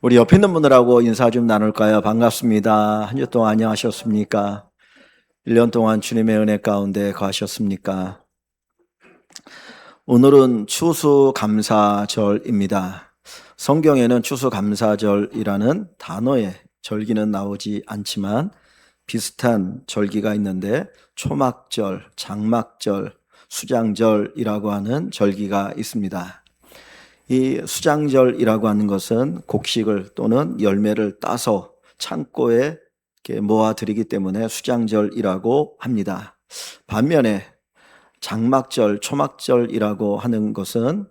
우리 옆에 있는 분들하고 인사 좀 나눌까요? 반갑습니다. 한 주 동안 안녕하셨습니까? 1년 동안 주님의 은혜 가운데 거하셨습니까? 오늘은 추수감사절입니다. 성경에는 추수감사절이라는 단어의 절기는 나오지 않지만 비슷한 절기가 있는데 초막절, 장막절, 수장절이라고 하는 절기가 있습니다. 이 수장절이라고 하는 것은 곡식을 또는 열매를 따서 창고에 이렇게 모아드리기 때문에 수장절이라고 합니다. 반면에 장막절, 초막절이라고 하는 것은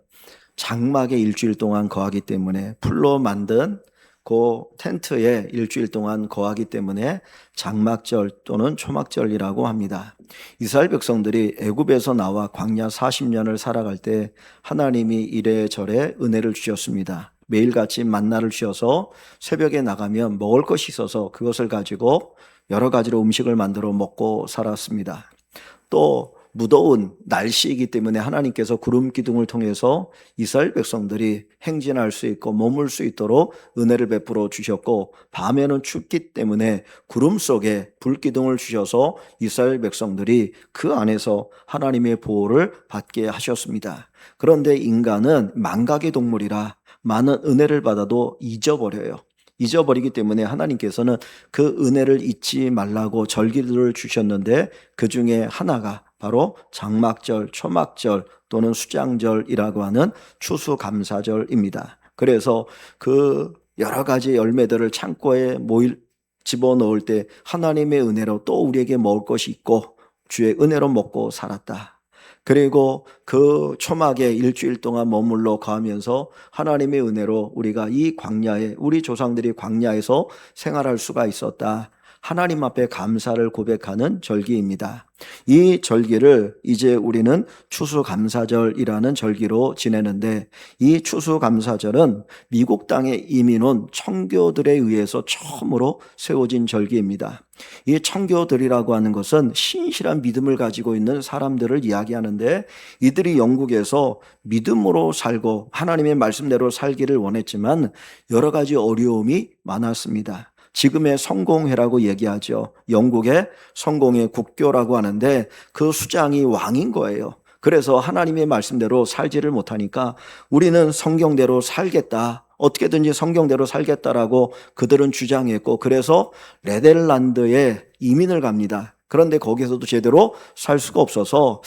장막에 일주일 동안 거하기 때문에 풀로 만든 그 텐트에 일주일 동안 거하기 때문에 장막절 또는 초막절이라고 합니다. 이스라엘 백성들이 애굽에서 나와 광야 40년을 살아갈 때 하나님이 이래저래 은혜를 주셨습니다. 매일같이 만나를 주셔서 새벽에 나가면 먹을 것이 있어서 그것을 가지고 여러 가지로 음식을 만들어 먹고 살았습니다. 또 무더운 날씨이기 때문에 하나님께서 구름 기둥을 통해서 이스라엘 백성들이 행진할 수 있고 머물 수 있도록 은혜를 베풀어 주셨고, 밤에는 춥기 때문에 구름 속에 불 기둥을 주셔서 이스라엘 백성들이 그 안에서 하나님의 보호를 받게 하셨습니다. 그런데 인간은 망각의 동물이라 많은 은혜를 받아도 잊어버려요. 잊어버리기 때문에 하나님께서는 그 은혜를 잊지 말라고 절기를 주셨는데, 그 중에 하나가 바로 장막절, 초막절 또는 수장절이라고 하는 추수감사절입니다. 그래서 그 여러 가지 열매들을 창고에 집어넣을 때 하나님의 은혜로 또 우리에게 먹을 것이 있고 주의 은혜로 먹고 살았다. 그리고 그 초막에 일주일 동안 머물러 가면서 하나님의 은혜로 우리가 이 광야에, 우리 조상들이 광야에서 생활할 수가 있었다. 하나님 앞에 감사를 고백하는 절기입니다. 이 절기를 이제 우리는 추수감사절이라는 절기로 지내는데, 이 추수감사절은 미국 땅에 이민 온 청교들에 의해서 처음으로 세워진 절기입니다. 이 청교들이라고 하는 것은 신실한 믿음을 가지고 있는 사람들을 이야기하는데, 이들이 영국에서 믿음으로 살고 하나님의 말씀대로 살기를 원했지만 여러 가지 어려움이 많았습니다. 지금의 성공회라고 얘기하죠. 영국의 성공의 국교라고 하는데 그 수장이 왕인 거예요. 그래서 하나님의 말씀대로 살지를 못하니까 우리는 성경대로 살겠다, 어떻게든지 성경대로 살겠다라고 그들은 주장했고, 그래서 네덜란드에 이민을 갑니다. 그런데 거기서도 제대로 살 수가 없어서,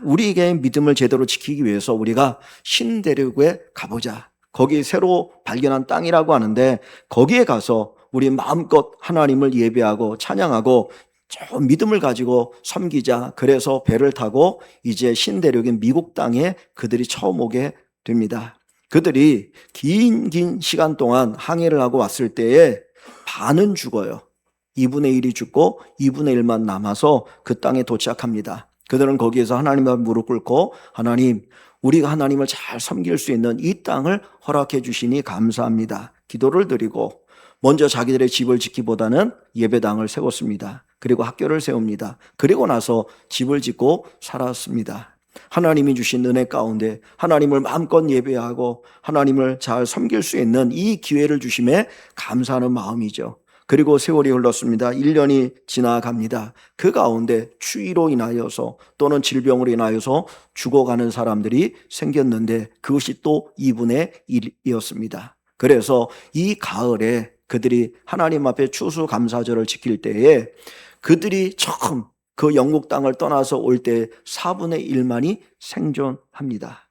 우리에게 믿음을 제대로 지키기 위해서 우리가 신대륙에 가보자. 거기 새로 발견한 땅이라고 하는데 거기에 가서 우리 마음껏 하나님을 예배하고 찬양하고 저 믿음을 가지고 섬기자. 그래서 배를 타고 이제 신대륙인 미국 땅에 그들이 처음 오게 됩니다. 그들이 긴 시간 동안 항해를 하고 왔을 때에 반은 죽어요. 2분의 1이 죽고 2분의 1만 남아서 그 땅에 도착합니다. 그들은 거기에서 하나님 앞에 무릎 꿇고, 하나님, 우리가 하나님을 잘 섬길 수 있는 이 땅을 허락해 주시니 감사합니다. 기도를 드리고 먼저 자기들의 집을 짓기보다는 예배당을 세웠습니다. 그리고 학교를 세웁니다. 그리고 나서 집을 짓고 살았습니다. 하나님이 주신 은혜 가운데 하나님을 마음껏 예배하고 하나님을 잘 섬길 수 있는 이 기회를 주심에 감사하는 마음이죠. 그리고 세월이 흘렀습니다. 1년이 지나갑니다. 그 가운데 추위로 인하여서 또는 질병으로 인하여서 죽어가는 사람들이 생겼는데 그것이 또 2분의 1이었습니다. 그래서 이 가을에 그들이 하나님 앞에 추수감사절을 지킬 때에 그들이 처음 그 영국 땅을 떠나서 올 때 4분의 1만이 생존합니다.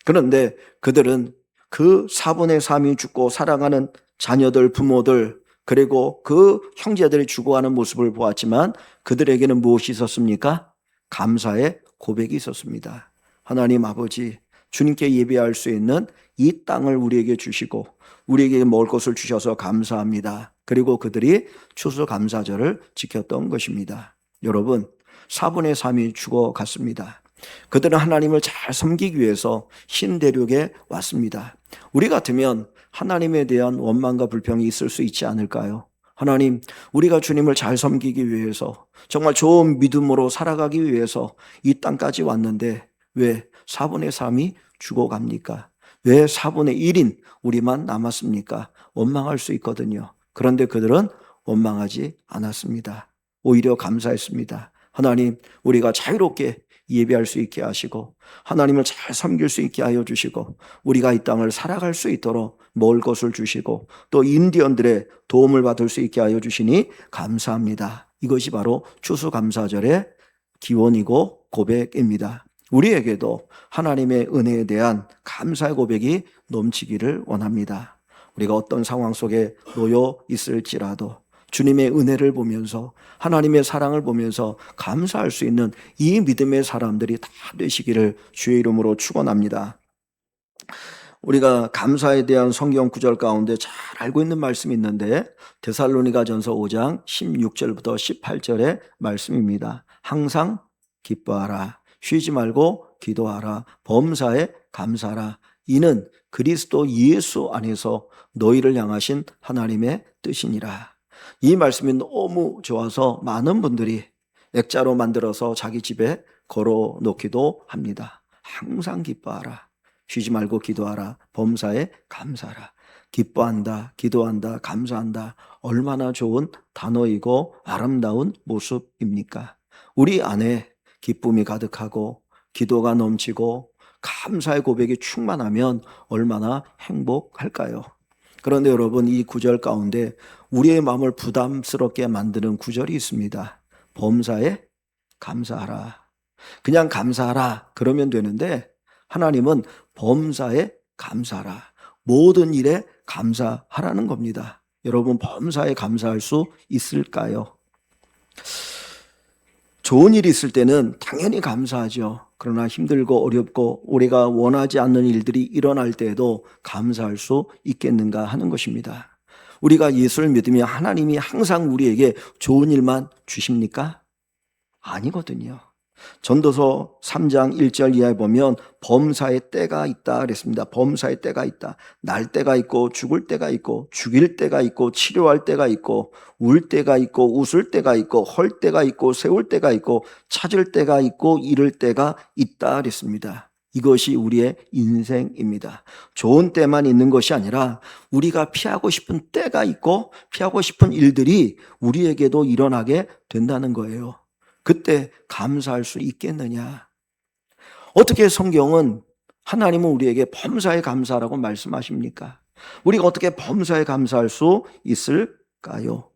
그런데 그들은 그 4분의 3이 죽고 살아가는 자녀들, 부모들, 그리고 그 형제들이 죽어가는 모습을 보았지만 그들에게는 무엇이 있었습니까? 감사의 고백이 있었습니다. 하나님 아버지, 주님께 예배할 수 있는 이 땅을 우리에게 주시고 우리에게 먹을 것을 주셔서 감사합니다. 그리고 그들이 추수감사절을 지켰던 것입니다. 여러분, 4분의 3이 죽어갔습니다. 그들은 하나님을 잘 섬기기 위해서 신대륙에 왔습니다. 우리 같으면 하나님에 대한 원망과 불평이 있을 수 있지 않을까요? 하나님, 우리가 주님을 잘 섬기기 위해서, 정말 좋은 믿음으로 살아가기 위해서 이 땅까지 왔는데 왜 4분의 3이 죽어갑니까? 왜 4분의 1인 우리만 남았습니까? 원망할 수 있거든요. 그런데 그들은 원망하지 않았습니다. 오히려 감사했습니다. 하나님, 우리가 자유롭게 예배할 수 있게 하시고 하나님을 잘 섬길 수 있게 하여 주시고 우리가 이 땅을 살아갈 수 있도록 먹을 것을 주시고 또 인디언들의 도움을 받을 수 있게 하여 주시니 감사합니다. 이것이 바로 추수감사절의 기원이고 고백입니다. 우리에게도 하나님의 은혜에 대한 감사의 고백이 넘치기를 원합니다. 우리가 어떤 상황 속에 놓여 있을지라도 주님의 은혜를 보면서 하나님의 사랑을 보면서 감사할 수 있는 이 믿음의 사람들이 다 되시기를 주의 이름으로 축원합니다. 우리가 감사에 대한 성경 구절 가운데 잘 알고 있는 말씀이 있는데 데살로니가전서 5장 16절부터 18절의 말씀입니다. 항상 기뻐하라. 쉬지 말고 기도하라. 범사에 감사하라. 이는 그리스도 예수 안에서 너희를 향하신 하나님의 뜻이니라. 이 말씀이 너무 좋아서 많은 분들이 액자로 만들어서 자기 집에 걸어 놓기도 합니다. 항상 기뻐하라. 쉬지 말고 기도하라. 범사에 감사하라. 기뻐한다, 기도한다, 감사한다. 얼마나 좋은 단어이고 아름다운 모습입니까? 우리 안에 기쁨이 가득하고 기도가 넘치고 감사의 고백이 충만하면 얼마나 행복할까요? 그런데 여러분, 이 구절 가운데 우리의 마음을 부담스럽게 만드는 구절이 있습니다. 범사에 감사하라. 그냥 감사하라 그러면 되는데 하나님은 범사에 감사하라. 모든 일에 감사하라는 겁니다. 여러분, 범사에 감사할 수 있을까요? 좋은 일이 있을 때는 당연히 감사하죠. 그러나 힘들고 어렵고 우리가 원하지 않는 일들이 일어날 때에도 감사할 수 있겠는가 하는 것입니다. 우리가 예수를 믿으면 하나님이 항상 우리에게 좋은 일만 주십니까? 아니거든요. 전도서 3장 1절 이하에 보면 범사의 때가 있다 그랬습니다. 범사의 때가 있다. 날 때가 있고 죽을 때가 있고 죽일 때가 있고 치료할 때가 있고 울 때가 있고 웃을 때가 있고 헐 때가 있고 세울 때가 있고 찾을 때가 있고 잃을 때가 있다 그랬습니다. 이것이 우리의 인생입니다. 좋은 때만 있는 것이 아니라 우리가 피하고 싶은 때가 있고 피하고 싶은 일들이 우리에게도 일어나게 된다는 거예요. 그때 감사할 수 있겠느냐? 어떻게 성경은 하나님은 우리에게 범사에 감사하라고 말씀하십니까? 우리가 어떻게 범사에 감사할 수 있을까요?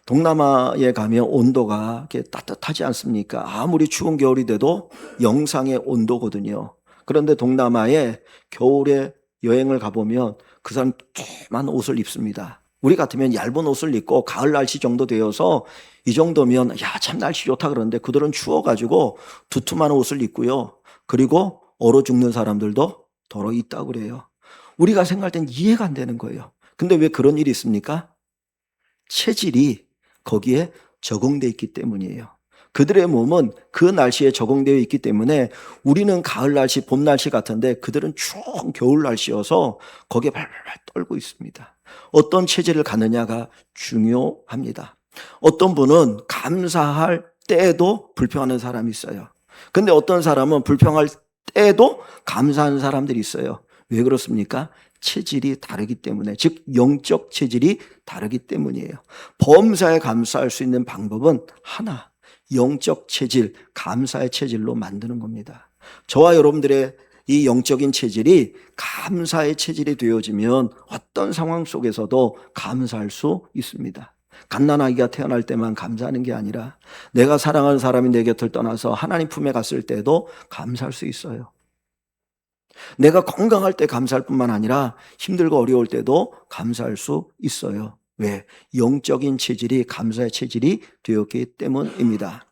동남아에 가면 온도가 이렇게 따뜻하지 않습니까? 아무리 추운 겨울이 돼도 영상의 온도거든요. 그런데 동남아에 겨울에 여행을 가보면 그 사람 조그만 옷을 입습니다. 우리 같으면 얇은 옷을 입고 가을 날씨 정도 되어서 이 정도면 야, 참 날씨 좋다 그러는데 그들은 추워가지고 두툼한 옷을 입고요. 그리고 얼어 죽는 사람들도 더러 있다고 그래요. 우리가 생각할 땐 이해가 안 되는 거예요. 근데 왜 그런 일이 있습니까? 체질이 거기에 적응되어 있기 때문이에요. 그들의 몸은 그 날씨에 적응되어 있기 때문에 우리는 가을 날씨, 봄 날씨 같은데 그들은 추운 겨울 날씨여서 거기에 발발발 떨고 있습니다. 어떤 체질을 갖느냐가 중요합니다. 어떤 분은 감사할 때에도 불평하는 사람이 있어요. 근데 어떤 사람은 불평할 때에도 감사하는 사람들이 있어요. 왜 그렇습니까? 체질이 다르기 때문에, 즉 영적 체질이 다르기 때문이에요. 범사에 감사할 수 있는 방법은 하나, 영적 체질, 감사의 체질로 만드는 겁니다. 저와 여러분들의 이 영적인 체질이 감사의 체질이 되어지면 어떤 상황 속에서도 감사할 수 있습니다. 갓난아기가 태어날 때만 감사하는 게 아니라 내가 사랑하는 사람이 내 곁을 떠나서 하나님 품에 갔을 때도 감사할 수 있어요. 내가 건강할 때 감사할 뿐만 아니라 힘들고 어려울 때도 감사할 수 있어요. 왜? 영적인 체질이 감사의 체질이 되었기 때문입니다.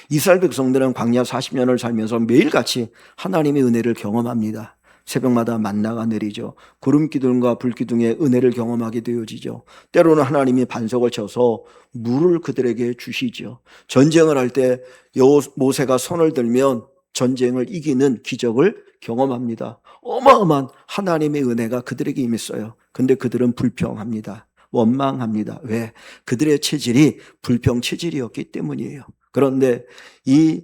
이스라엘 백성들은 광야 40년을 살면서 매일같이 하나님의 은혜를 경험합니다. 새벽마다 만나가 내리죠. 구름 기둥과 불 기둥의 은혜를 경험하게 되어지죠. 때로는 하나님이 반석을 쳐서 물을 그들에게 주시죠. 전쟁을 할 때 모세가 손을 들면 전쟁을 이기는 기적을 경험합니다. 어마어마한 하나님의 은혜가 그들에게 임했어요. 근데 그들은 불평합니다. 원망합니다. 왜? 그들의 체질이 불평 체질이었기 때문이에요. 그런데 이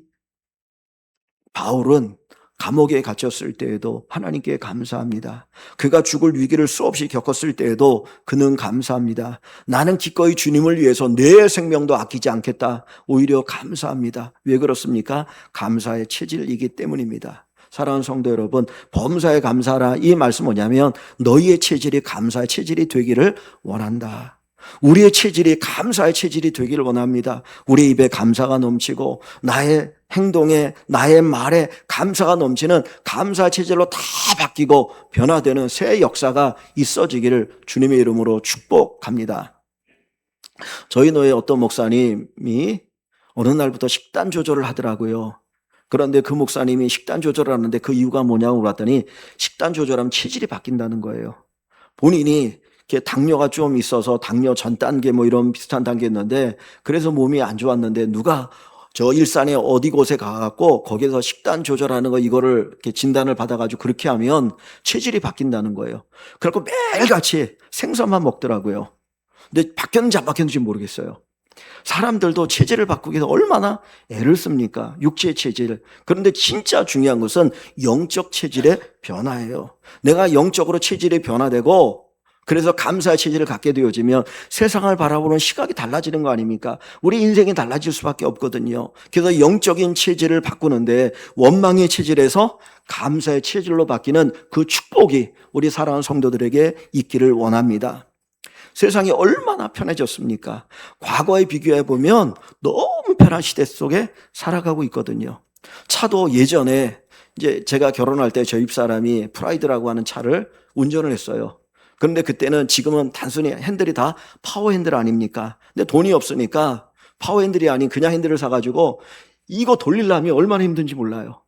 바울은 감옥에 갇혔을 때에도 하나님께 감사합니다. 그가 죽을 위기를 수없이 겪었을 때에도 그는 감사합니다. 나는 기꺼이 주님을 위해서 내 생명도 아끼지 않겠다. 오히려 감사합니다. 왜 그렇습니까? 감사의 체질이기 때문입니다. 사랑하는 성도 여러분, 범사에 감사하라. 이 말씀 뭐냐면 너희의 체질이 감사의 체질이 되기를 원한다. 우리의 체질이 감사의 체질이 되기를 원합니다. 우리 입에 감사가 넘치고 나의 행동에 나의 말에 감사가 넘치는 감사 체질로 다 바뀌고 변화되는 새 역사가 있어지기를 주님의 이름으로 축복합니다. 저희 노예 어떤 목사님이 어느 날부터 식단 조절을 하더라고요. 그런데 그 목사님이 식단 조절을 하는데 그 이유가 뭐냐고 물었더니 식단 조절하면 체질이 바뀐다는 거예요. 본인이 이렇게 당뇨가 좀 있어서 당뇨 전 단계 뭐 이런 비슷한 단계였는데 그래서 몸이 안 좋았는데 누가 저 일산에 어디 곳에 가갖고 거기서 식단 조절하는 거 이거를 이렇게 진단을 받아가지고 그렇게 하면 체질이 바뀐다는 거예요. 그래서 매일같이 생선만 먹더라고요. 근데 바뀌었는지 안 바뀌었는지 모르겠어요. 사람들도 체질을 바꾸기 위해서 얼마나 애를 씁니까? 육체의 체질. 그런데 진짜 중요한 것은 영적 체질의 변화예요. 내가 영적으로 체질이 변화되고 그래서 감사의 체질을 갖게 되어지면 세상을 바라보는 시각이 달라지는 거 아닙니까? 우리 인생이 달라질 수밖에 없거든요. 그래서 영적인 체질을 바꾸는데 원망의 체질에서 감사의 체질로 바뀌는 그 축복이 우리 사랑하는 성도들에게 있기를 원합니다. 세상이 얼마나 편해졌습니까? 과거에 비교해 보면 너무 편한 시대 속에 살아가고 있거든요. 차도 예전에 이제 제가 결혼할 때 저희 집사람이 프라이드라고 하는 차를 운전을 했어요. 그런데 그때는 지금은 단순히 핸들이 다 파워 핸들 아닙니까? 근데 돈이 없으니까 파워 핸들이 아닌 그냥 핸들을 사가지고 이거 돌리려면 얼마나 힘든지 몰라요.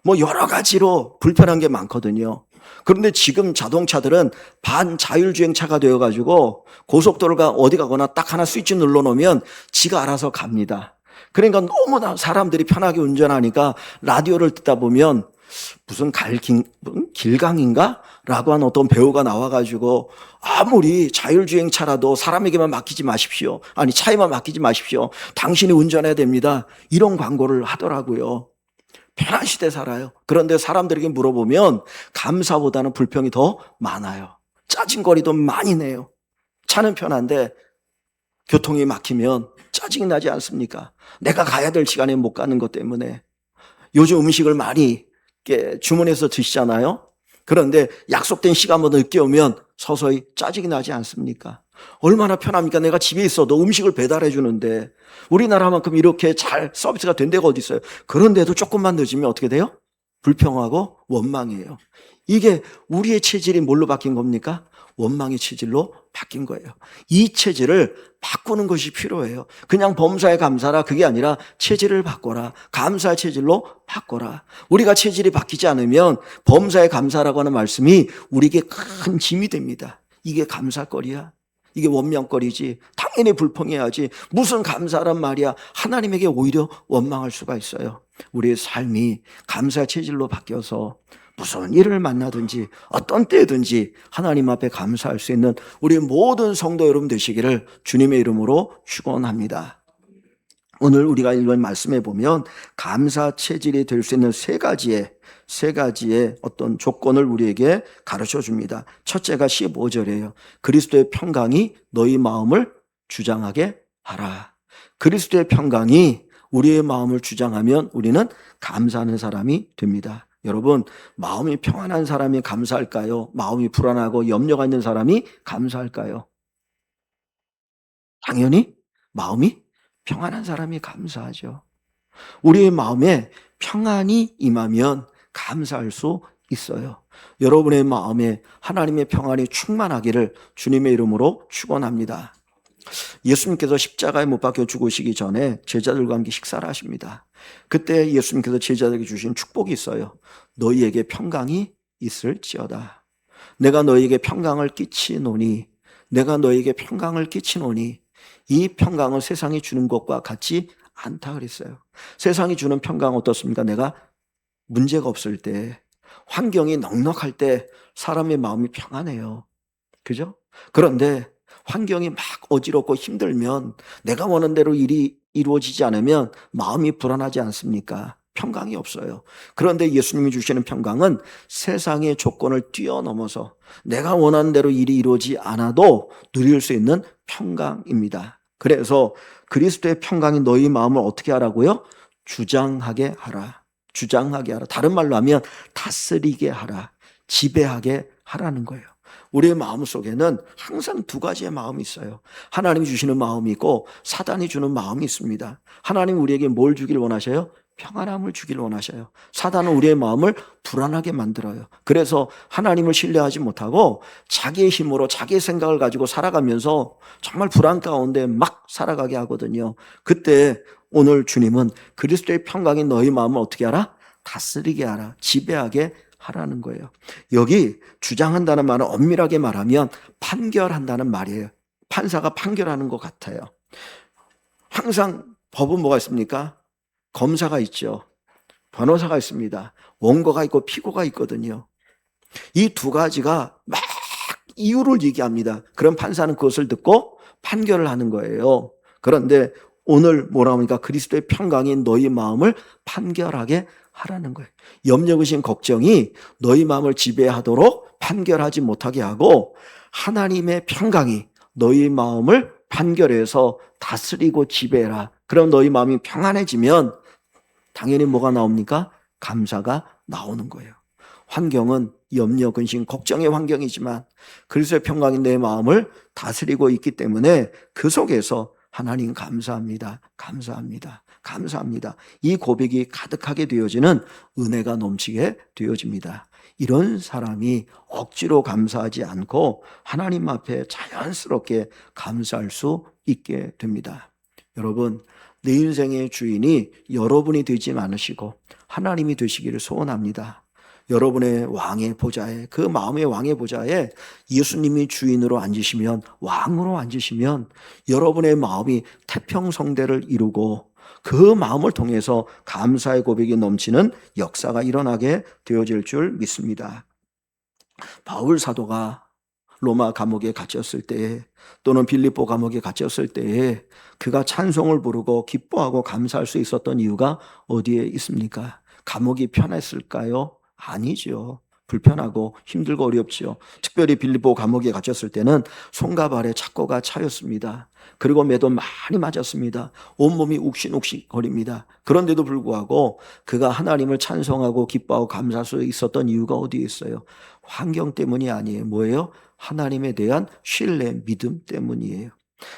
뭐 여러 가지로 불편한 게 많거든요. 그런데 지금 자동차들은 반자율주행차가 되어가지고 고속도로가 어디 가거나 딱 하나 스위치 눌러놓으면 지가 알아서 갑니다. 그러니까 너무나 사람들이 편하게 운전하니까 라디오를 듣다 보면 무슨 길강인가? 라고 하는 어떤 배우가 나와가지고 아무리 자율주행차라도 사람에게만 맡기지 마십시오. 아니 차에만 맡기지 마십시오. 당신이 운전해야 됩니다. 이런 광고를 하더라고요. 편한 시대 살아요. 그런데 사람들에게 물어보면 감사보다는 불평이 더 많아요. 짜증거리도 많이 내요. 차는 편한데 교통이 막히면 짜증이 나지 않습니까? 내가 가야 될 시간에 못 가는 것 때문에. 요즘 음식을 많이 주문해서 드시잖아요. 그런데 약속된 시간보다 늦게 오면 서서히 짜증이 나지 않습니까? 얼마나 편합니까? 내가 집에 있어도 음식을 배달해 주는데 우리나라만큼 이렇게 잘 서비스가 된 데가 어디 있어요? 그런데도 조금만 늦으면 어떻게 돼요? 불평하고 원망이에요. 이게 우리의 체질이 뭘로 바뀐 겁니까? 원망의 체질로 바뀐 거예요. 이 체질을 바꾸는 것이 필요해요. 그냥 범사에 감사라 그게 아니라 체질을 바꿔라. 감사의 체질로 바꿔라. 우리가 체질이 바뀌지 않으면 범사에 감사라고 하는 말씀이 우리에게 큰 짐이 됩니다. 이게 감사거리야? 이게 원망거리지. 당연히 불평해야지. 무슨 감사란 말이야. 하나님에게 오히려 원망할 수가 있어요. 우리의 삶이 감사의 체질로 바뀌어서 무슨 일을 만나든지 어떤 때든지 하나님 앞에 감사할 수 있는 우리 모든 성도 여러분 되시기를 주님의 이름으로 축원합니다. 오늘 우리가 읽은 말씀에 보면 감사 체질이 될 수 있는 세 가지의 어떤 조건을 우리에게 가르쳐 줍니다. 첫째가 15절이에요. 그리스도의 평강이 너희 마음을 주장하게 하라. 그리스도의 평강이 우리의 마음을 주장하면 우리는 감사하는 사람이 됩니다. 여러분, 마음이 평안한 사람이 감사할까요? 마음이 불안하고 염려가 있는 사람이 감사할까요? 당연히 마음이 평안한 사람이 감사하죠. 우리의 마음에 평안이 임하면 감사할 수 있어요. 여러분의 마음에 하나님의 평안이 충만하기를 주님의 이름으로 축원합니다. 예수님께서 십자가에 못 박혀 죽으시기 전에 제자들과 함께 식사를 하십니다. 그때 예수님께서 제자들에게 주신 축복이 있어요. 너희에게 평강이 있을지어다. 내가 너희에게 평강을 끼치노니 내가 너희에게 평강을 끼치노니 이 평강은 세상이 주는 것과 같지 않다 그랬어요. 세상이 주는 평강은 어떻습니까? 내가 문제가 없을 때, 환경이 넉넉할 때 사람의 마음이 평안해요. 그죠? 그런데 환경이 막 어지럽고 힘들면 내가 원하는 대로 일이 이루어지지 않으면 마음이 불안하지 않습니까? 평강이 없어요. 그런데 예수님이 주시는 평강은 세상의 조건을 뛰어넘어서 내가 원하는 대로 일이 이루어지지 않아도 누릴 수 있는 평강입니다. 그래서 그리스도의 평강이 너희 마음을 어떻게 하라고요? 주장하게 하라. 주장하게 하라. 다른 말로 하면 다스리게 하라. 지배하게 하라는 거예요. 우리의 마음 속에는 항상 두 가지의 마음이 있어요. 하나님이 주시는 마음이 있고 사단이 주는 마음이 있습니다. 하나님 우리에게 뭘 주길 원하셔요? 평안함을 주길 원하셔요. 사단은 우리의 마음을 불안하게 만들어요. 그래서 하나님을 신뢰하지 못하고 자기의 힘으로 자기의 생각을 가지고 살아가면서 정말 불안 가운데 막 살아가게 하거든요. 그때 오늘 주님은 그리스도의 평강이 너희 마음을 어떻게 하라? 다스리게 하라. 지배하게 하라는 거예요. 여기 주장한다는 말은 엄밀하게 말하면 판결한다는 말이에요. 판사가 판결하는 것 같아요. 항상 법은 뭐가 있습니까? 검사가 있죠. 변호사가 있습니다. 원고가 있고 피고가 있거든요. 이 두 가지가 막 이유를 얘기합니다. 그럼 판사는 그것을 듣고 판결을 하는 거예요. 그런데 오늘 뭐라고 하니까 그리스도의 평강이 너희 마음을 판결하게 하라는 거예요. 염려, 의심, 걱정이 너희 마음을 지배하도록 판결하지 못하게 하고 하나님의 평강이 너희 마음을 판결해서 다스리고 지배해라. 그럼 너희 마음이 평안해지면 당연히 뭐가 나옵니까? 감사가 나오는 거예요. 환경은 염려, 근심, 걱정의 환경이지만 그리스도의 평강이 내 마음을 다스리고 있기 때문에 그 속에서 하나님 감사합니다. 감사합니다. 감사합니다. 이 고백이 가득하게 되어지는 은혜가 넘치게 되어집니다. 이런 사람이 억지로 감사하지 않고 하나님 앞에 자연스럽게 감사할 수 있게 됩니다. 여러분, 내 인생의 주인이 여러분이 되지 않으시고 하나님이 되시기를 소원합니다. 여러분의 왕의 보좌에, 그 마음의 왕의 보좌에 예수님이 주인으로 앉으시면, 왕으로 앉으시면 여러분의 마음이 태평성대를 이루고 그 마음을 통해서 감사의 고백이 넘치는 역사가 일어나게 되어질 줄 믿습니다. 바울 사도가 로마 감옥에 갇혔을 때에 또는 빌립보 감옥에 갇혔을 때에 그가 찬송을 부르고 기뻐하고 감사할 수 있었던 이유가 어디에 있습니까? 감옥이 편했을까요? 아니죠. 불편하고 힘들고 어렵지요. 특별히 빌립보 감옥에 갇혔을 때는 손과 발에 착고가 차였습니다. 그리고 매도 많이 맞았습니다. 온몸이 욱신욱신 거립니다. 그런데도 불구하고 그가 하나님을 찬송하고 기뻐하고 감사할 수 있었던 이유가 어디에 있어요? 환경 때문이 아니에요. 뭐예요? 하나님에 대한 신뢰, 믿음 때문이에요.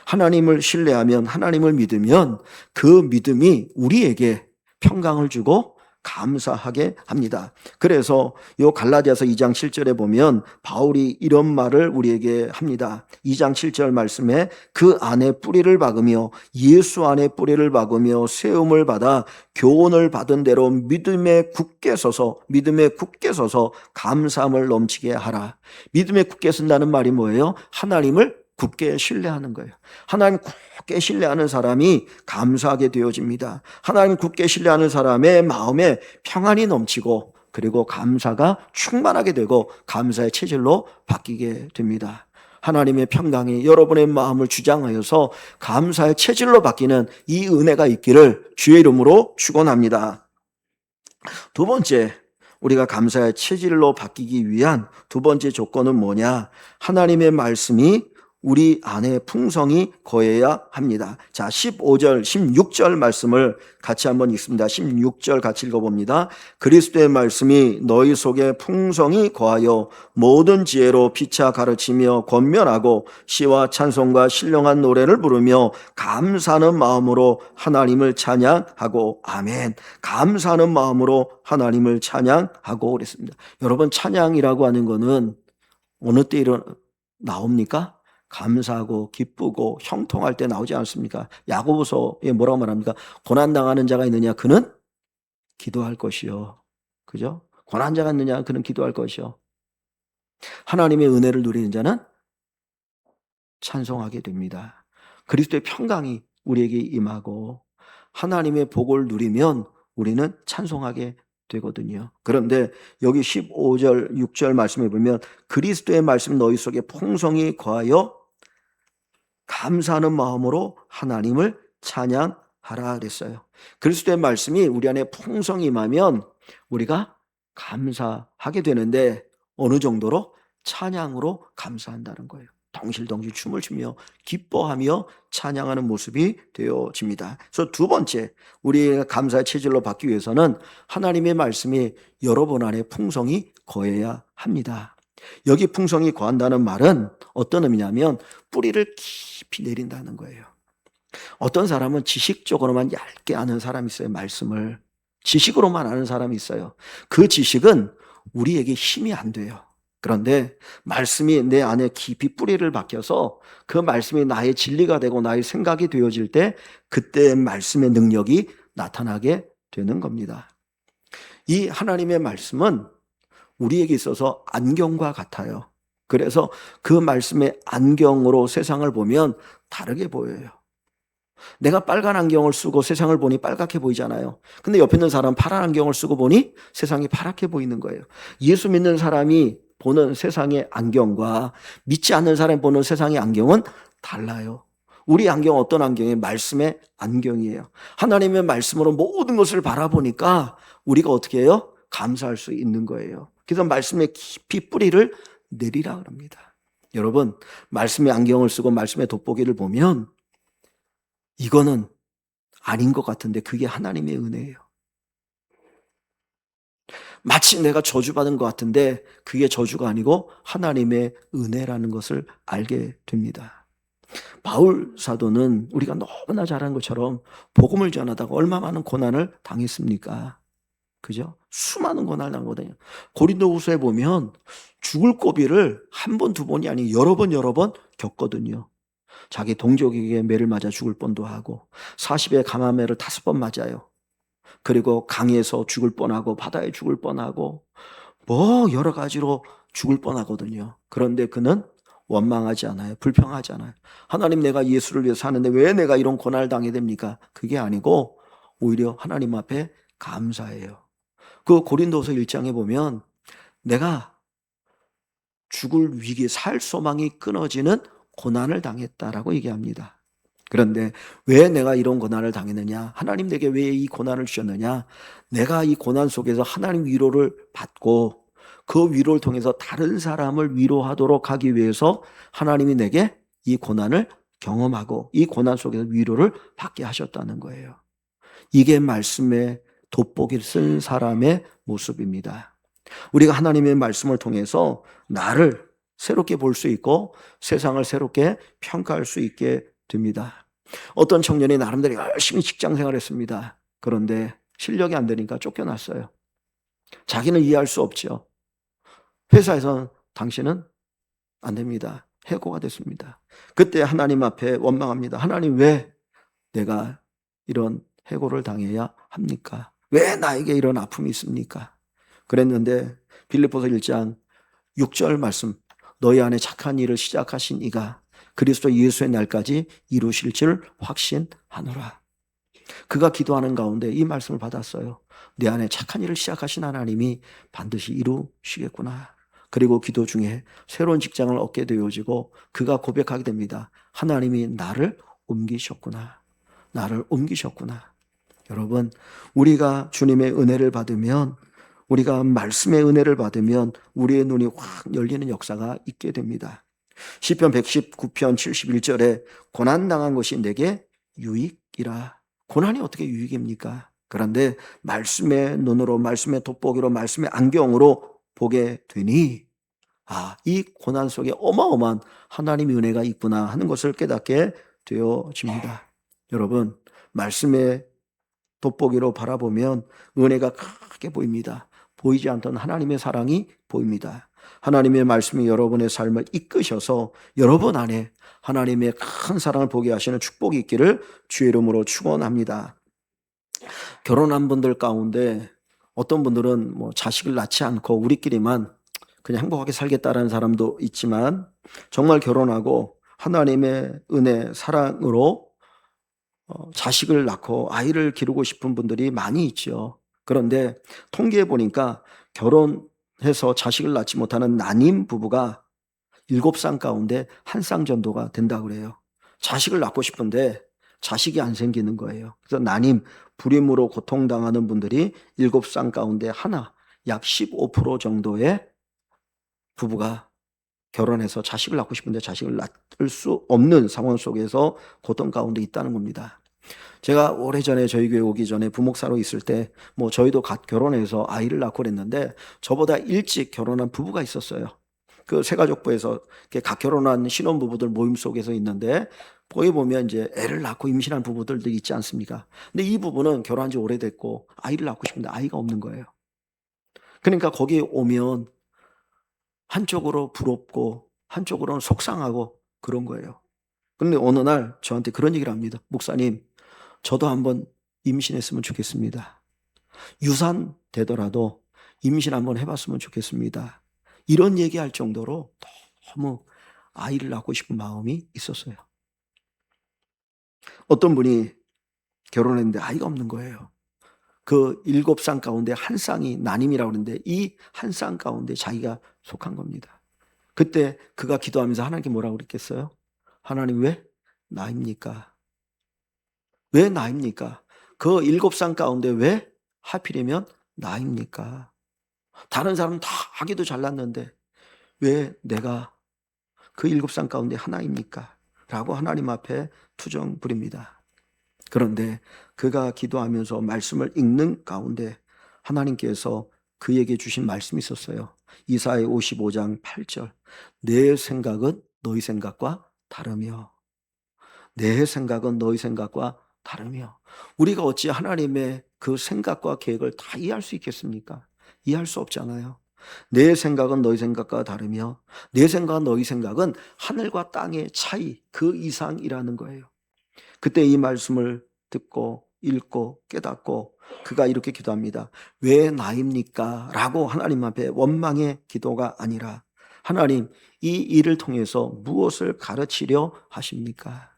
하나님을 신뢰하면, 하나님을 믿으면 그 믿음이 우리에게 평강을 주고 감사하게 합니다. 그래서 요 갈라디아서 2장 7절에 보면 바울이 이런 말을 우리에게 합니다. 2장 7절 말씀에 그 안에 뿌리를 박으며 예수 안에 뿌리를 박으며 세움을 받아 교훈을 받은 대로 믿음에 굳게 서서 감사함을 넘치게 하라. 믿음에 굳게 선다는 말이 뭐예요? 하나님을 굳게 신뢰하는 거예요. 하나님 굳게 신뢰하는 사람이 감사하게 되어집니다. 하나님 굳게 신뢰하는 사람의 마음에 평안이 넘치고 그리고 감사가 충만하게 되고 감사의 체질로 바뀌게 됩니다. 하나님의 평강이 여러분의 마음을 주장하여서 감사의 체질로 바뀌는 이 은혜가 있기를 주의 이름으로 축원합니다. 두 번째, 우리가 감사의 체질로 바뀌기 위한 두 번째 조건은 뭐냐? 하나님의 말씀이 우리 안에 풍성이 거해야 합니다. 자, 15절, 16절 말씀을 같이 한번 읽습니다. 16절 같이 읽어봅니다. 그리스도의 말씀이 너희 속에 풍성이 거하여 모든 지혜로 피차 가르치며 권면하고 시와 찬송과 신령한 노래를 부르며 감사하는 마음으로 하나님을 찬양하고 아멘. 감사하는 마음으로 하나님을 찬양하고 그랬습니다. 여러분, 찬양이라고 하는 거는 어느 때 나옵니까? 감사하고 기쁘고 형통할 때 나오지 않습니까? 야고보서에 뭐라고 말합니까? 고난당하는 자가 있느냐? 그는 기도할 것이요. 그죠? 고난자가 있느냐? 그는 기도할 것이요. 하나님의 은혜를 누리는 자는 찬송하게 됩니다. 그리스도의 평강이 우리에게 임하고 하나님의 복을 누리면 우리는 찬송하게 되거든요. 그런데 여기 15절, 6절 말씀에 보면 그리스도의 말씀 너희 속에 풍성히 거하여 감사하는 마음으로 하나님을 찬양하라 하라 그랬어요. 그리스도의 말씀이 우리 안에 풍성히 임하면 우리가 감사하게 되는데 어느 정도로? 찬양으로 감사한다는 거예요. 덩실덩실 춤을 추며 기뻐하며 찬양하는 모습이 되어집니다. 그래서 두 번째, 우리의 감사의 체질로 받기 위해서는 하나님의 말씀이 여러분 안에 풍성히 거해야 합니다. 여기 풍성히 거한다는 말은 어떤 의미냐면 뿌리를 깊이 내린다는 거예요. 어떤 사람은 지식적으로만 얇게 아는 사람이 있어요. 말씀을 지식으로만 아는 사람이 있어요. 그 지식은 우리에게 힘이 안 돼요. 그런데 말씀이 내 안에 깊이 뿌리를 박혀서 그 말씀이 나의 진리가 되고 나의 생각이 되어질 때 그때 말씀의 능력이 나타나게 되는 겁니다. 이 하나님의 말씀은 우리에게 있어서 안경과 같아요. 그래서 그 말씀의 안경으로 세상을 보면 다르게 보여요. 내가 빨간 안경을 쓰고 세상을 보니 빨갛게 보이잖아요. 근데 옆에 있는 사람은 파란 안경을 쓰고 보니 세상이 파랗게 보이는 거예요. 예수 믿는 사람이 보는 세상의 안경과 믿지 않는 사람이 보는 세상의 안경은 달라요. 우리 안경은 어떤 안경이에요? 말씀의 안경이에요. 하나님의 말씀으로 모든 것을 바라보니까 우리가 어떻게 해요? 감사할 수 있는 거예요. 그래서 말씀에 깊이 뿌리를 내리라 그럽니다. 여러분, 말씀의 안경을 쓰고 말씀의 돋보기를 보면 이거는 아닌 것 같은데 그게 하나님의 은혜예요. 마치 내가 저주받은 것 같은데 그게 저주가 아니고 하나님의 은혜라는 것을 알게 됩니다. 바울 사도는 우리가 너무나 잘 아는 것처럼 복음을 전하다가 얼마나 많은 고난을 당했습니까? 그죠? 수많은 고난을 당하거든요. 고린도후서에 보면 죽을 고비를 한 번, 두 번이 아니고 여러 번 겪거든요. 자기 동족에게 매를 맞아 죽을 뻔도 하고 40에 감화매를 5번 맞아요. 그리고 강에서 죽을 뻔하고 바다에 죽을 뻔하고 뭐 여러 가지로 죽을 뻔하거든요. 그런데 그는 원망하지 않아요. 불평하지 않아요. 하나님, 내가 예수를 위해서 사는데 왜 내가 이런 고난을 당해야 됩니까? 그게 아니고 오히려 하나님 앞에 감사해요. 그 고린도서 1장에 보면 내가 죽을 위기, 살 소망이 끊어지는 고난을 당했다라고 얘기합니다. 그런데 왜 내가 이런 고난을 당했느냐? 하나님 내게 왜 이 고난을 주셨느냐? 내가 이 고난 속에서 하나님 위로를 받고 그 위로를 통해서 다른 사람을 위로하도록 하기 위해서 하나님이 내게 이 고난을 경험하고 이 고난 속에서 위로를 받게 하셨다는 거예요. 이게 말씀의 돋보기를 쓴 사람의 모습입니다. 우리가 하나님의 말씀을 통해서 나를 새롭게 볼 수 있고 세상을 새롭게 평가할 수 있게 됩니다. 어떤 청년이 나름대로 열심히 직장 생활했습니다. 그런데 실력이 안 되니까 쫓겨났어요. 자기는 이해할 수 없죠. 회사에서는 당신은 안 됩니다. 해고가 됐습니다. 그때 하나님 앞에 원망합니다. 하나님, 왜 내가 이런 해고를 당해야 합니까? 왜 나에게 이런 아픔이 있습니까? 그랬는데 빌립보서 1장 6절 말씀, 너희 안에 착한 일을 시작하신 이가 그리스도 예수의 날까지 이루실 줄 확신하노라. 그가 기도하는 가운데 이 말씀을 받았어요. 내 안에 착한 일을 시작하신 하나님이 반드시 이루시겠구나. 그리고 기도 중에 새로운 직장을 얻게 되어지고 그가 고백하게 됩니다. 하나님이 나를 옮기셨구나. 나를 옮기셨구나. 여러분, 우리가 주님의 은혜를 받으면, 우리가 말씀의 은혜를 받으면 우리의 눈이 확 열리는 역사가 있게 됩니다. 시편 119편 71절에 고난당한 것이 내게 유익이라. 고난이 어떻게 유익입니까? 그런데 말씀의 눈으로, 말씀의 돋보기로, 말씀의 안경으로 보게 되니 이 고난 속에 어마어마한 하나님의 은혜가 있구나 하는 것을 깨닫게 되어집니다. 여러분, 말씀의 돋보기로 바라보면 은혜가 크게 보입니다. 보이지 않던 하나님의 사랑이 보입니다. 하나님의 말씀이 여러분의 삶을 이끄셔서 여러분 안에 하나님의 큰 사랑을 보게 하시는 축복이 있기를 주의 이름으로 축원합니다. 결혼한 분들 가운데 어떤 분들은 자식을 낳지 않고 우리끼리만 그냥 행복하게 살겠다라는 사람도 있지만 정말 결혼하고 하나님의 은혜, 사랑으로 자식을 낳고 아이를 기르고 싶은 분들이 많이 있죠. 그런데 통계해 보니까 결혼해서 자식을 낳지 못하는 난임 부부가 7쌍 가운데 1쌍 정도가 된다고 그래요. 자식을 낳고 싶은데 자식이 안 생기는 거예요. 그래서 난임, 불임으로 고통당하는 분들이 7쌍 가운데 하나, 약 15% 정도의 부부가 결혼해서 자식을 낳고 싶은데 자식을 낳을 수 없는 상황 속에서 고통 가운데 있다는 겁니다. 제가 오래전에 저희 교회 오기 전에 부목사로 있을 때 저희도 갓 결혼해서 아이를 낳고 그랬는데 저보다 일찍 결혼한 부부가 있었어요. 그 새가족부에서 갓 결혼한 신혼부부들 모임 속에서 있는데 거기 보면 이제 애를 낳고 임신한 부부들도 있지 않습니까? 근데 이 부부는 결혼한 지 오래됐고 아이를 낳고 싶은데 아이가 없는 거예요. 그러니까 거기 오면 한쪽으로 부럽고 한쪽으로는 속상하고 그런 거예요. 그런데 어느 날 저한테 그런 얘기를 합니다. 목사님, 저도 한번 임신했으면 좋겠습니다. 유산 되더라도 임신 한번 해봤으면 좋겠습니다. 이런 얘기할 정도로 너무 아이를 낳고 싶은 마음이 있었어요. 어떤 분이 결혼했는데 아이가 없는 거예요. 그 7쌍 가운데 한 쌍이 난임이라고 하는데 이 한 쌍 가운데 자기가 속한 겁니다. 그때 그가 기도하면서 하나님께 뭐라고 그랬겠어요? 하나님 왜 나입니까? 왜 나입니까? 그 7쌍 가운데 왜 하필이면 나입니까? 다른 사람은 다 하기도 잘났는데 왜 내가 그 7쌍 가운데 하나입니까? 라고 하나님 앞에 투정 부립니다. 그런데 그가 기도하면서 말씀을 읽는 가운데 하나님께서 그에게 주신 말씀이 있었어요. 이사야 55장 8절. 내 생각은 너희 생각과 다르며 내 생각은 너희 생각과 다르며. 우리가 어찌 하나님의 그 생각과 계획을 다 이해할 수 있겠습니까? 이해할 수 없잖아요. 내 생각은 너희 생각과 다르며 내 생각과 너희 생각은 하늘과 땅의 차이 그 이상이라는 거예요. 그때 이 말씀을 듣고 읽고 깨닫고 그가 이렇게 기도합니다. 왜 나입니까? 라고 하나님 앞에 원망의 기도가 아니라 하나님 이 일을 통해서 무엇을 가르치려 하십니까?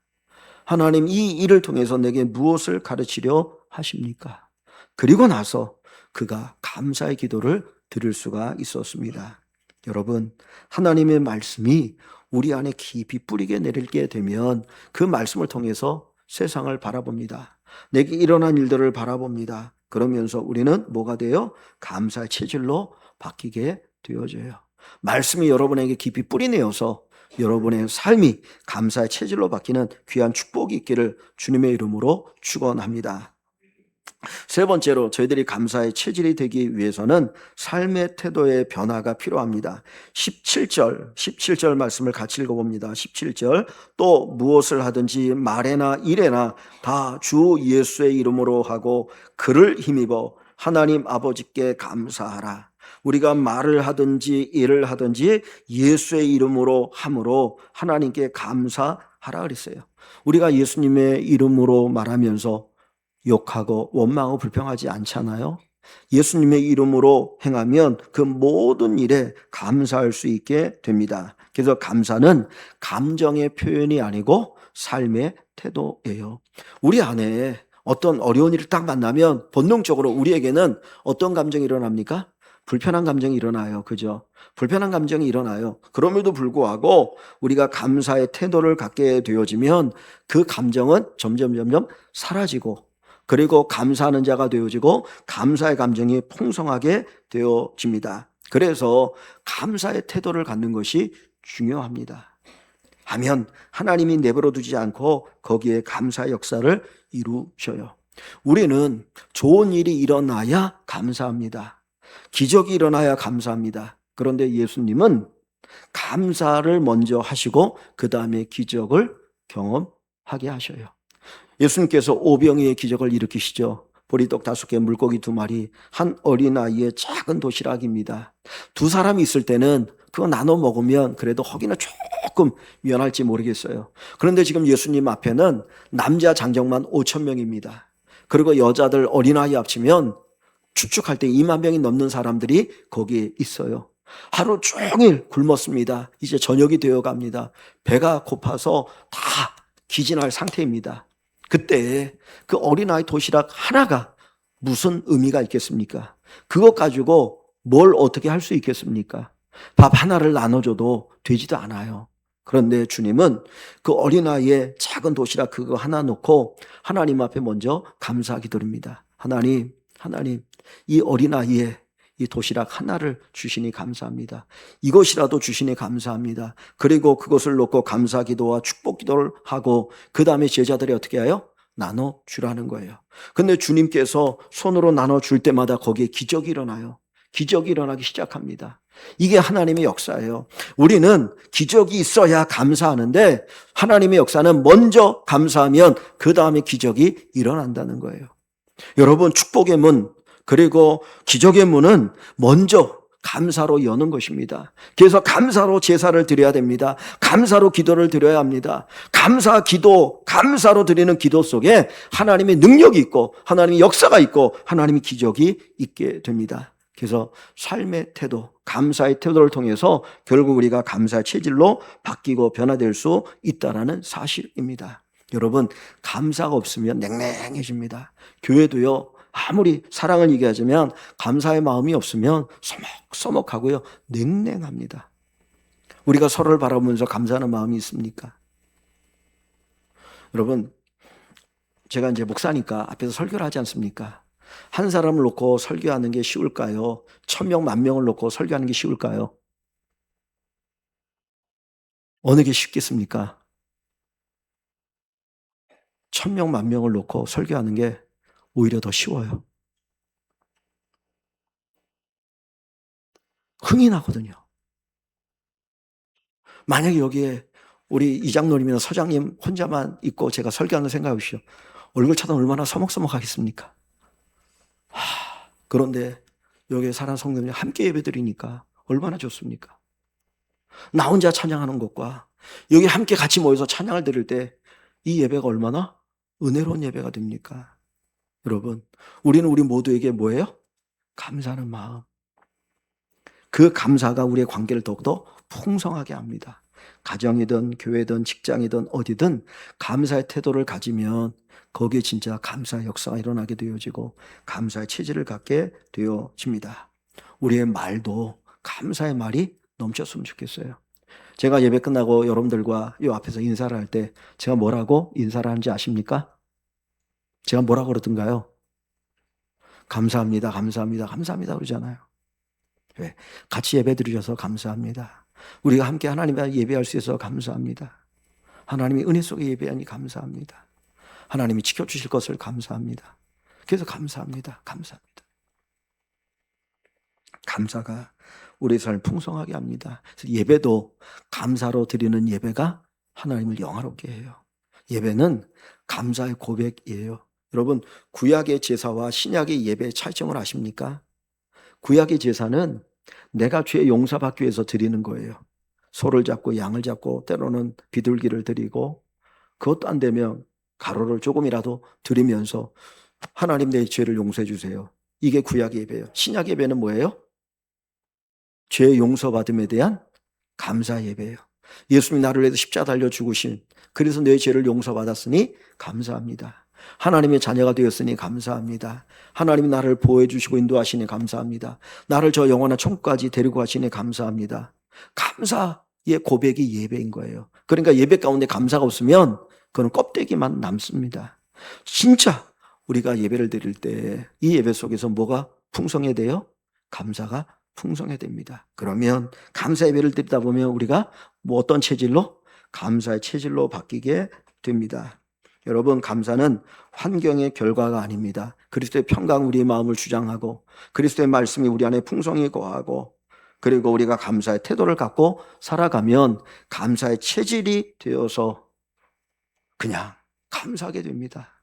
하나님 이 일을 통해서 내게 무엇을 가르치려 하십니까? 그리고 나서 그가 감사의 기도를 드릴 수가 있었습니다. 여러분, 하나님의 말씀이 우리 안에 깊이 뿌리게 내리게 되면 그 말씀을 통해서 세상을 바라봅니다. 내게 일어난 일들을 바라봅니다. 그러면서 우리는 뭐가 돼요? 감사의 체질로 바뀌게 되어져요. 말씀이 여러분에게 깊이 뿌리내어서 여러분의 삶이 감사의 체질로 바뀌는 귀한 축복이 있기를 주님의 이름으로 축원합니다. 세 번째로 저희들이 감사의 체질이 되기 위해서는 삶의 태도의 변화가 필요합니다. 17절 말씀을 같이 읽어봅니다. 17절 또 무엇을 하든지 말에나 일에나 다 주 예수의 이름으로 하고 그를 힘입어 하나님 아버지께 감사하라. 우리가 말을 하든지 일을 하든지 예수의 이름으로 함으로 하나님께 감사하라 그랬어요. 우리가 예수님의 이름으로 말하면서 욕하고 원망하고 불평하지 않잖아요. 예수님의 이름으로 행하면 그 모든 일에 감사할 수 있게 됩니다. 그래서 감사는 감정의 표현이 아니고 삶의 태도예요. 우리 안에 어떤 어려운 일을 딱 만나면 본능적으로 우리에게는 어떤 감정이 일어납니까? 불편한 감정이 일어나요. 그죠? 불편한 감정이 일어나요. 그럼에도 불구하고 우리가 감사의 태도를 갖게 되어지면 그 감정은 점점 사라지고 그리고 감사하는 자가 되어지고 감사의 감정이 풍성하게 되어집니다. 그래서 감사의 태도를 갖는 것이 중요합니다. 하면 하나님이 내버려 두지 않고 거기에 감사의 역사를 이루셔요. 우리는 좋은 일이 일어나야 감사합니다. 기적이 일어나야 감사합니다. 그런데 예수님은 감사를 먼저 하시고 그 다음에 기적을 경험하게 하셔요. 예수님께서 오병이의 기적을 일으키시죠. 보리떡 5개, 물고기 2마리, 한 어린아이의 작은 도시락입니다. 2사람이 있을 때는 그거 나눠 먹으면 그래도 허기는 조금 미안할지 모르겠어요. 그런데 지금 예수님 앞에는 남자 장정만 5,000명입니다. 그리고 여자들 어린아이 합치면 추측할 때 2만 명이 넘는 사람들이 거기에 있어요. 하루 종일 굶었습니다. 이제 저녁이 되어 갑니다. 배가 고파서 다 기진할 상태입니다. 그때 그 어린아이 도시락 하나가 무슨 의미가 있겠습니까? 그것 가지고 뭘 어떻게 할 수 있겠습니까? 밥 하나를 나눠줘도 되지도 않아요. 그런데 주님은 그 어린아이의 작은 도시락 그거 하나 놓고 하나님 앞에 먼저 감사 기도합니다. 하나님, 이 어린아이의 이 도시락 하나를 주시니 감사합니다. 이것이라도 주시니 감사합니다. 그리고 그것을 놓고 감사 기도와 축복 기도를 하고 그 다음에 제자들이 어떻게 해요? 나눠주라는 거예요. 근데 주님께서 손으로 나눠줄 때마다 거기에 기적이 일어나요. 기적이 일어나기 시작합니다. 이게 하나님의 역사예요. 우리는 기적이 있어야 감사하는데 하나님의 역사는 먼저 감사하면 그 다음에 기적이 일어난다는 거예요. 여러분, 축복의 문 그리고 기적의 문은 먼저 감사로 여는 것입니다. 그래서 감사로 제사를 드려야 됩니다. 감사로 기도를 드려야 합니다. 감사 기도, 감사로 드리는 기도 속에 하나님의 능력이 있고 하나님의 역사가 있고 하나님의 기적이 있게 됩니다. 그래서 삶의 태도, 감사의 태도를 통해서 결국 우리가 감사의 체질로 바뀌고 변화될 수 있다는 사실입니다. 여러분, 감사가 없으면 냉랭해집니다. 교회도요, 아무리 사랑을 얘기하자면 감사의 마음이 없으면 서먹서먹하고요, 냉랭합니다. 우리가 서로를 바라보면서 감사하는 마음이 있습니까? 여러분, 제가 이제 목사니까 앞에서 설교를 하지 않습니까? 한 사람을 놓고 설교하는 게 쉬울까요? 1000명, 10,000명을 놓고 설교하는 게 쉬울까요? 어느 게 쉽겠습니까? 1000명, 10,000명을 놓고 설교하는 게 오히려 더 쉬워요. 흥이 나거든요. 만약에 여기에 우리 이장로님이나 서장님 혼자만 있고 제가 설교하는 생각해 보십시오. 얼굴 쳐다보면 얼마나 서먹서먹하겠습니까? 그런데 여기에 사랑 성도님이 함께 예배드리니까 얼마나 좋습니까? 나 혼자 찬양하는 것과 여기 함께 같이 모여서 찬양을 드릴 때 이 예배가 얼마나 은혜로운 예배가 됩니까? 여러분, 우리는 우리 모두에게 뭐예요? 감사하는 마음. 그 감사가 우리의 관계를 더욱더 풍성하게 합니다. 가정이든 교회든 직장이든 어디든 감사의 태도를 가지면 거기에 진짜 감사의 역사가 일어나게 되어지고 감사의 체질을 갖게 되어집니다. 우리의 말도 감사의 말이 넘쳤으면 좋겠어요. 제가 예배 끝나고 여러분들과 이 앞에서 인사를 할 때 제가 뭐라고 인사를 하는지 아십니까? 제가 뭐라고 그러던가요? 감사합니다, 감사합니다, 감사합니다 그러잖아요. 왜? 같이 예배 드리셔서 감사합니다. 우리가 함께 하나님과 예배할 수 있어서 감사합니다. 하나님의 은혜 속에 예배하니 감사합니다. 하나님이 지켜주실 것을 감사합니다. 그래서 감사합니다. 감사합니다. 감사가 우리 삶을 풍성하게 합니다. 그래서 예배도 감사로 드리는 예배가 하나님을 영화롭게 해요. 예배는 감사의 고백이에요. 여러분, 구약의 제사와 신약의 예배의 차이점을 아십니까? 구약의 제사는 내가 죄 용서받기 위해서 드리는 거예요. 소를 잡고 양을 잡고 때로는 비둘기를 드리고 그것도 안 되면 가로를 조금이라도 드리면서 하나님 내 죄를 용서해 주세요. 이게 구약의 예배예요. 신약 예배는 뭐예요? 죄 용서받음에 대한 감사 예배예요. 예수님이 나를 위해서 십자가 달려 죽으신, 그래서 내 죄를 용서받았으니 감사합니다. 하나님의 자녀가 되었으니 감사합니다. 하나님이 나를 보호해 주시고 인도하시니 감사합니다. 나를 저 영원한 천국까지 데리고 가시니 감사합니다. 감사의 고백이 예배인 거예요. 그러니까 예배 가운데 감사가 없으면 그건 껍데기만 남습니다. 진짜 우리가 예배를 드릴 때 이 예배 속에서 뭐가 풍성해야 돼요? 감사가 풍성해야 됩니다. 그러면 감사 예배를 드리다 보면 우리가 뭐 어떤 체질로? 감사의 체질로 바뀌게 됩니다. 여러분, 감사는 환경의 결과가 아닙니다. 그리스도의 평강 우리의 마음을 주장하고 그리스도의 말씀이 우리 안에 풍성히 거하고 그리고 우리가 감사의 태도를 갖고 살아가면 감사의 체질이 되어서 그냥 감사하게 됩니다.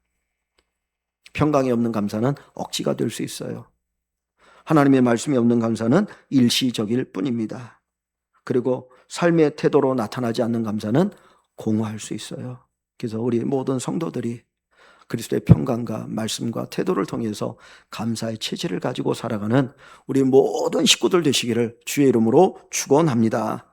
평강이 없는 감사는 억지가 될 수 있어요. 하나님의 말씀이 없는 감사는 일시적일 뿐입니다. 그리고 삶의 태도로 나타나지 않는 감사는 공허할 수 있어요. 그래서 우리 모든 성도들이 그리스도의 평강과 말씀과 태도를 통해서 감사의 체질을 가지고 살아가는 우리 모든 식구들 되시기를 주의 이름으로 축원합니다.